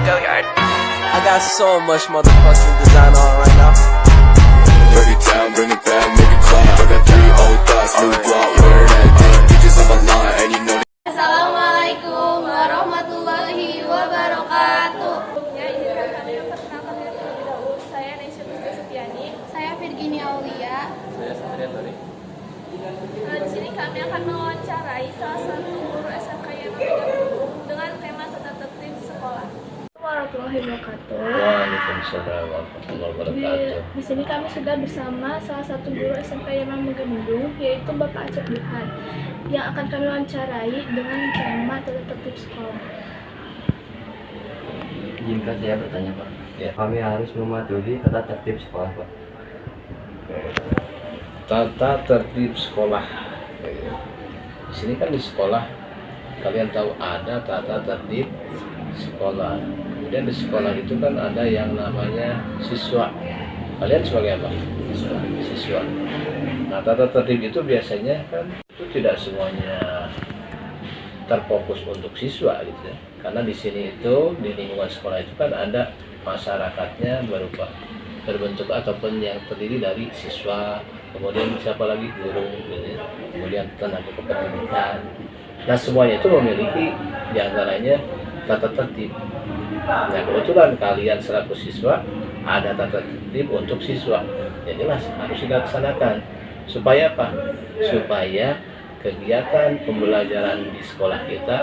Go yard. I got so much motherfucking design on right now. Break it down, bring it back, make it clap. I got 3 old thoughts, new guap, where that thing. Bitches on my line, and you know Assalamualaikum warahmatullahi wabarakatuh. Ya, izinkan kami memperkenalkan diri terlebih dahulu. Saya Nesya Gusti Setiani. Saya Virginia Aulia. Saya Satria Tari. Di sini kami akan mewawancarai salah satu guru SMK yang Megamendung dengan tema tata tertib sekolah. Warahmatullahi wabarakatuh. Waalaikumsalam warahmatullahi wabarakatuh. Di sini kami sudah bersama salah satu guru SMK yang Megamendung, yaitu Bapak Acep Burhan, yang akan kami wawancarai dengan tema tata tertib sekolah. Izinkan saya bertanya, Pak. Ya. Kami harus mematuhi tata tertib sekolah, Pak. Tata tertib sekolah. Di sini kan di sekolah kalian tahu ada tata tertib sekolah. Kemudian di sekolah itu kan ada yang namanya siswa. Kalian sebagai apa? Siswa. Nah, tata tertib itu biasanya kan itu tidak semuanya terfokus untuk siswa gitu ya. Karena di sini itu di lingkungan sekolah itu kan ada masyarakatnya berbentuk ataupun yang terdiri dari siswa, kemudian siapa lagi guru, gitu ya. Kemudian tenaga kependidikan. Nah, semuanya itu memiliki diantaranya tata tertib. Nah, kebetulan kalian selaku siswa ada tata tertib untuk siswa. Ya jelas harus dilaksanakan. Supaya apa? Supaya kegiatan pembelajaran di sekolah kita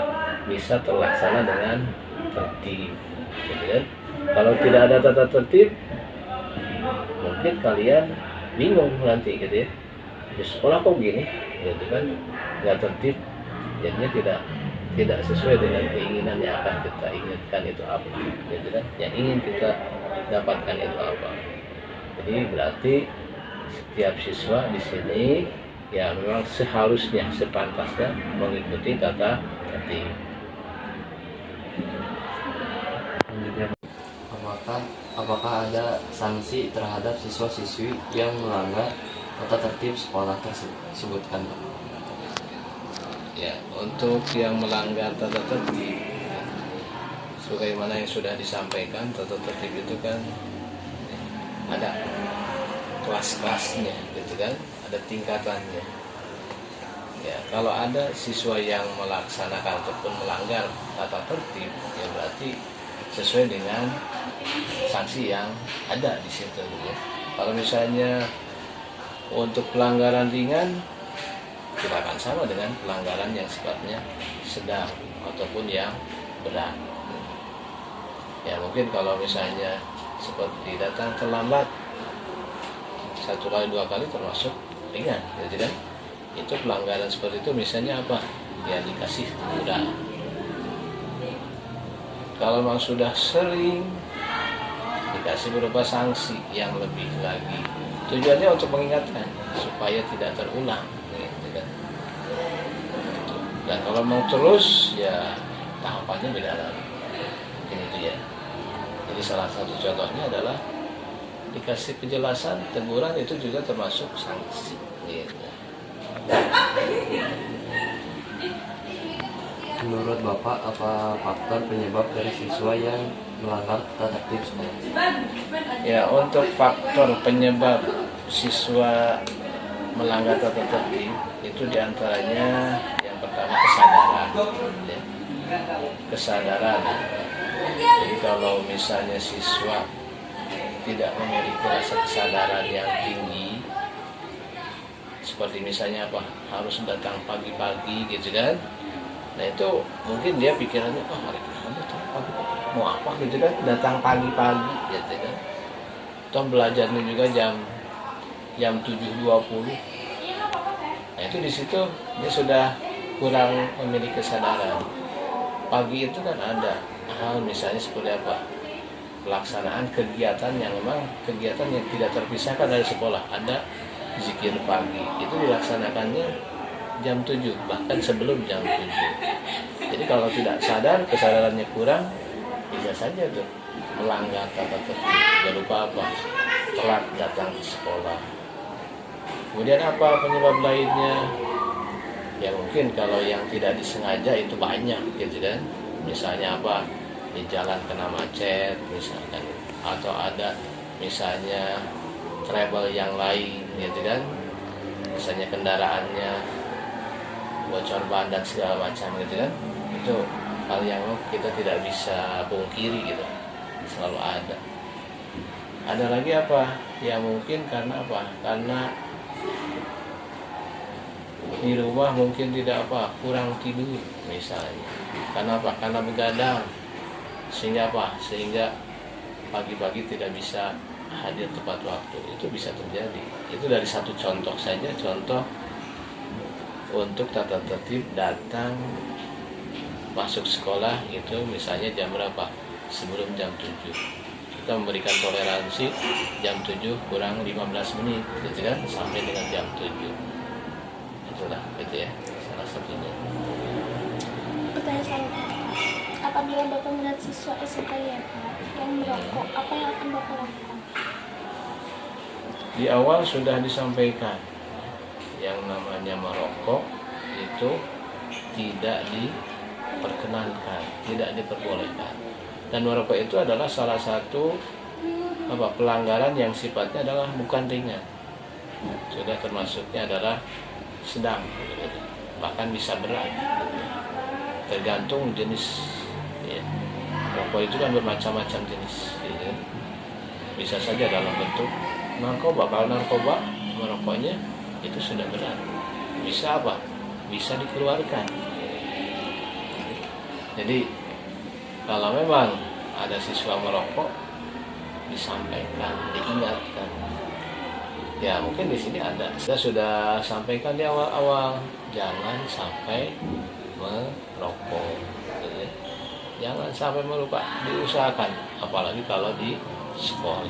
bisa terlaksana dengan tertib. Gitu kan? Kalau tidak ada tata tertib, mungkin kalian bingung nanti gitu ya. Di sekolah kok gini, gitu kan? Nggak tertib, jadinya tidak sesuai dengan keinginan yang akan kita inginkan itu apa, gitu kan? Yang ingin kita dapatkan itu apa. Jadi berarti setiap siswa di sini ya memang seharusnya sepantasnya mengikuti tata tertib. Selanjutnya, apakah ada sanksi terhadap siswa-siswi yang melanggar tata tertib sekolah tersebut? Sebutkan, Pak. Ya, untuk yang melanggar tata tertib, sebagaimana yang sudah disampaikan, tata tertib itu kan ada kelas-kelasnya, gitu kan, ada tingkatannya. Ya, kalau ada siswa yang melaksanakan ataupun melanggar tata tertib, ya berarti sesuai dengan sanksi yang ada di situ. Ya. Kalau misalnya untuk pelanggaran ringan, tidak akan sama dengan pelanggaran yang sifatnya sedang ataupun yang berat. Ya mungkin kalau misalnya seperti datang terlambat 1 kali 2 kali termasuk ringan, gitu kan? Itu pelanggaran seperti itu misalnya apa? Ya dikasih teguran. Kalau memang sudah sering, dikasih berupa sanksi yang lebih lagi. Tujuannya untuk mengingatkan supaya tidak terulang. Dan kalau mau terus ya tahapannya beda lagi. Itu ya. Jadi salah satu contohnya adalah dikasih penjelasan, teguran itu juga termasuk sanksi. Gitu. Menurut Bapak, apa faktor penyebab dari siswa yang melanggar tata tertib sekolah? Ya, untuk faktor penyebab siswa melanggar tata tertib itu diantaranya yang pertama kesadaran. Ya. Kesadaran. Jadi kalau misalnya siswa tidak memiliki rasa kesadaran yang tinggi, seperti misalnya apa, harus datang pagi-pagi gitu kan. Nah itu mungkin dia pikirannya, hari kamu pagi mau apa gitu kan, datang pagi-pagi gitu kan. Toh belajarnya juga jam 7.20. Nah itu di situ dia sudah kurang memiliki kesadaran. Pagi itu kan ada hal misalnya seperti apa, pelaksanaan kegiatan yang memang kegiatan yang tidak terpisahkan dari sekolah. Ada zikir pagi, itu dilaksanakannya jam 7, bahkan sebelum jam 7. Jadi kalau tidak sadar, kesadarannya kurang, bisa saja tuh melanggar tata tertib. Berupa apa? Telat datang ke sekolah. Kemudian apa penyebab lainnya? Ya mungkin kalau yang tidak disengaja itu banyak gitu kan. Misalnya apa? di jalan kena macet misalkan, atau ada misalnya travel yang lain gitu kan, misalnya kendaraannya bocor ban dan segala macam gitu kan, itu hal yang kita tidak bisa pungkiri gitu, selalu ada. Ada lagi apa ya, mungkin karena apa, karena di rumah mungkin tidak apa, kurang tidur misalnya, karena apa, karena begadang, sehingga apa, sehingga pagi-pagi tidak bisa hadir tepat waktu. Itu bisa terjadi. Itu dari satu contoh saja, contoh untuk tata tertib datang masuk sekolah itu misalnya jam berapa, sebelum jam 7 kita memberikan toleransi jam 7 kurang 15 menit gitu kan, sampai dengan jam 7. Itulah gitu ya, salah satunya. Pertanyaan saya, apabila Bapak melihat siswa SMK yang merokok, apa yang akan Bapak lakukan? Di awal sudah disampaikan, yang namanya merokok itu tidak diperkenankan, tidak diperbolehkan. Dan merokok itu adalah salah satu pelanggaran yang sifatnya adalah bukan ringan, sudah termasuknya adalah sedang, bahkan bisa berat, tergantung jenis ya. Rokok itu kan bermacam-macam jenis ya. Bisa saja dalam bentuk narkoba. Kalau narkoba merokoknya itu sudah berat, bisa apa, bisa dikeluarkan. Jadi kalau memang ada siswa merokok, disampaikan, diingatkan. Ya mungkin di sini ada. Kita sudah sampaikan di awal-awal, jangan sampai merokok. Gitu. Jangan sampai melupa, diusahakan, apalagi kalau di sekolah.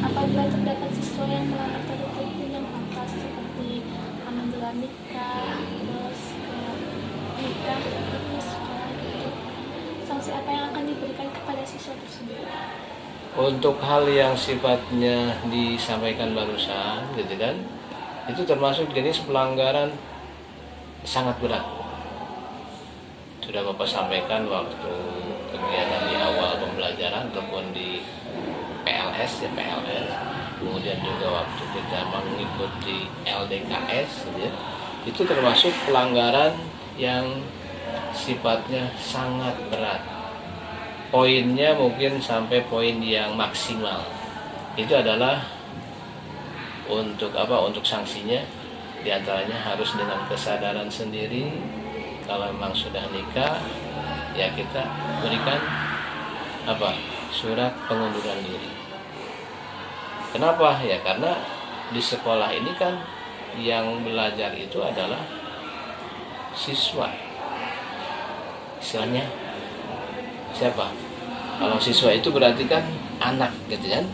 Apabila terdapat siswa yang melanggar tata tertib yang atas seperti menggelar nikah, terus nikah di sekolah gitu, sanksi apa yang akan diberikan kepada siswa tersebut? Untuk hal yang sifatnya disampaikan barusan gitu kan, itu termasuk jenis pelanggaran sangat berat. Sudah Bapak sampaikan waktu kegiatan di awal pembelajaran ataupun di PLS ya, kemudian juga waktu kita mengikuti LDKS ya, itu termasuk pelanggaran yang sifatnya sangat berat. Poinnya mungkin sampai poin yang maksimal. Itu adalah untuk apa? Untuk sanksinya diantaranya harus dengan kesadaran sendiri. Kalau memang sudah nikah, ya kita berikan apa? Surat pengunduran diri. Kenapa? Ya karena di sekolah ini kan yang belajar itu adalah siswa. Istilahnya siapa? Kalau siswa itu berarti kan anak gitu kan.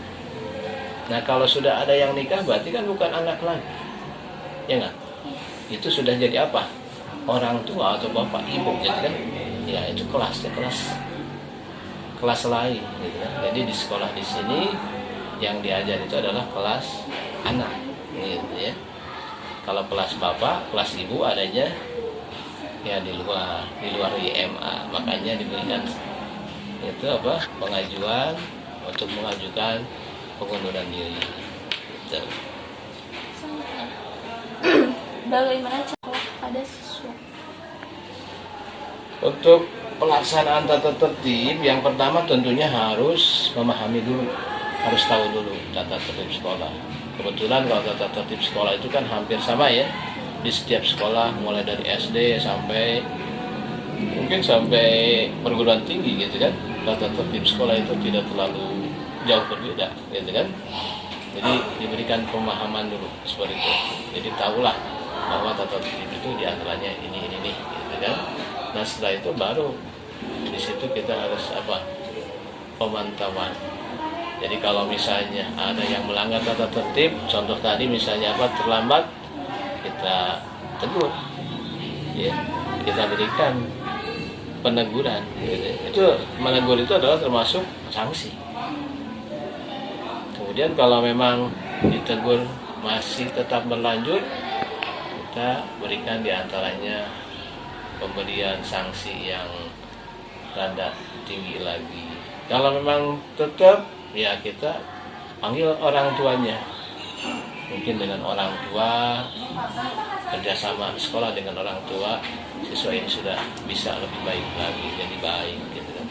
Nah kalau sudah ada yang nikah berarti kan bukan anak lagi, ya nggak? Itu sudah jadi apa? Orang tua atau bapak ibu gitu kan. Ya itu kelasnya kelas lain gitu kan. Jadi di sekolah di sini yang diajar itu adalah kelas anak gitu ya. Kalau kelas bapak, kelas ibu adanya ya di luar IMA, makanya diberikan itu apa, pengajuan untuk mengajukan pengunduran diri gitu. Bagaimana cara pada siswa? Untuk pelaksanaan tata tertib, yang pertama tentunya harus memahami dulu, harus tahu dulu tata tertib sekolah. Kebetulan kalau tata tertib sekolah itu kan hampir sama ya di setiap sekolah, mulai dari SD sampai mungkin sampai perguruan tinggi gitu kan. Tata tertib sekolah itu tidak terlalu jauh berbeda gitu kan. Jadi diberikan pemahaman dulu seperti itu. Jadi tahulah bahwa tata tertib itu diantaranya ini gitu kan. Nah setelah itu baru di situ kita harus apa, pemantauan. Jadi kalau misalnya ada yang melanggar tata tertib, contoh tadi misalnya apa, terlambat, kita tegur, ya, kita berikan peneguran. Gitu. Itu menegur itu adalah termasuk sanksi. Kemudian kalau memang ditegur masih tetap berlanjut, kita berikan diantaranya pemberian sanksi yang rada tinggi lagi. Kalau memang tetap, ya kita panggil orang tuanya, mungkin dengan orang tua, kerjasama sekolah dengan orang tua, siswa ini sudah bisa lebih baik lagi, jadi baik gitu kan.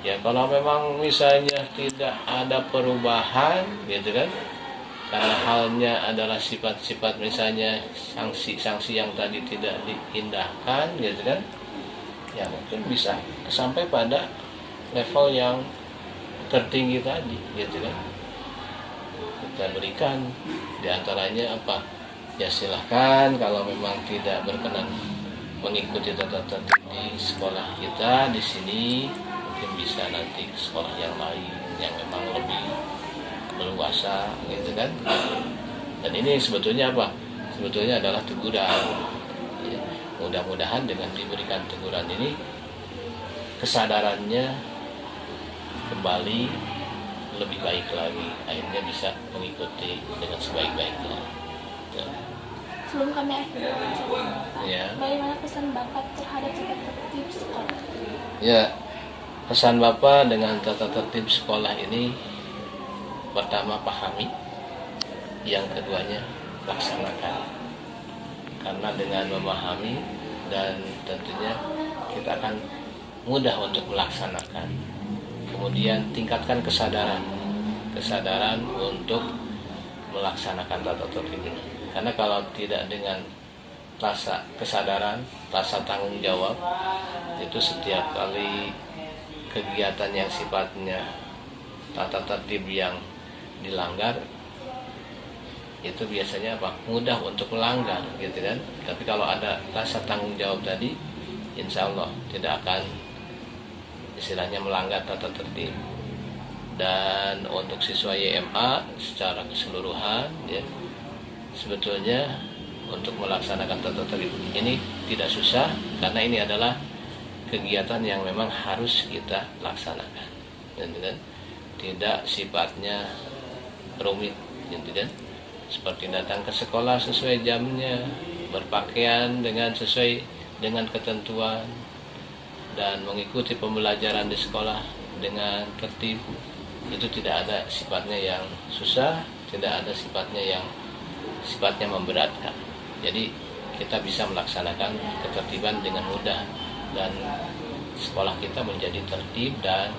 Ya kalau memang misalnya tidak ada perubahan gitu kan, karena halnya adalah sifat-sifat misalnya sanksi-sanksi yang tadi tidak diindahkan gitu kan, ya mungkin bisa sampai pada level yang tertinggi tadi gitu kan. Kita berikan diantaranya apa, ya silahkan kalau memang tidak berkenan mengikuti tata tertib di sekolah kita di sini, mungkin bisa nanti ke sekolah yang lain yang memang lebih leluasa gitu kan. Dan ini sebetulnya apa? Sebetulnya adalah teguran. Ya, mudah-mudahan dengan diberikan teguran ini kesadarannya kembali lebih baik lagi, akhirnya bisa mengikuti dengan sebaik-baiknya. Ya. Sebelum kami akhiri Ya. bagaimana pesan Bapak terhadap tata tertib sekolah? Ya, pesan Bapak dengan tata tertib sekolah ini, pertama pahami, yang keduanya laksanakan. Karena dengan memahami dan tentunya kita akan mudah untuk melaksanakan. Kemudian tingkatkan kesadaran untuk melaksanakan tata tertib ini. Karena kalau tidak dengan rasa kesadaran, rasa tanggung jawab, itu setiap kali kegiatan yang sifatnya tata tertib yang dilanggar, itu biasanya apa? Mudah untuk melanggar gitu kan. Tapi kalau ada rasa tanggung jawab tadi, insya Allah tidak akan istilahnya melanggar tata tertib. Dan untuk siswa YMA secara keseluruhan ya, sebetulnya untuk melaksanakan tata tertib ini tidak susah, karena ini adalah kegiatan yang memang harus kita laksanakan gitu kan. Tidak sifatnya rumit gitu kan, seperti datang ke sekolah sesuai jamnya, berpakaian sesuai dengan ketentuan, dan mengikuti pembelajaran di sekolah dengan tertib. Itu tidak ada sifatnya yang susah, tidak ada sifatnya memberatkan. Jadi kita bisa melaksanakan ketertiban dengan mudah, dan sekolah kita menjadi tertib dan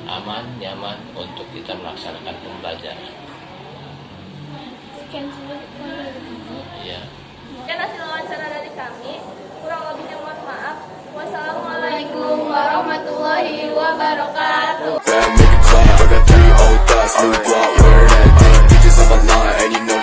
aman, nyaman untuk kita melaksanakan pembelajaran. Sekian saja dari kami. Ya. Dan hasil wawancara dari kami, kurang lebihnya mohon maaf. Wassalamualaikum warahmatullahi wabarakatuh.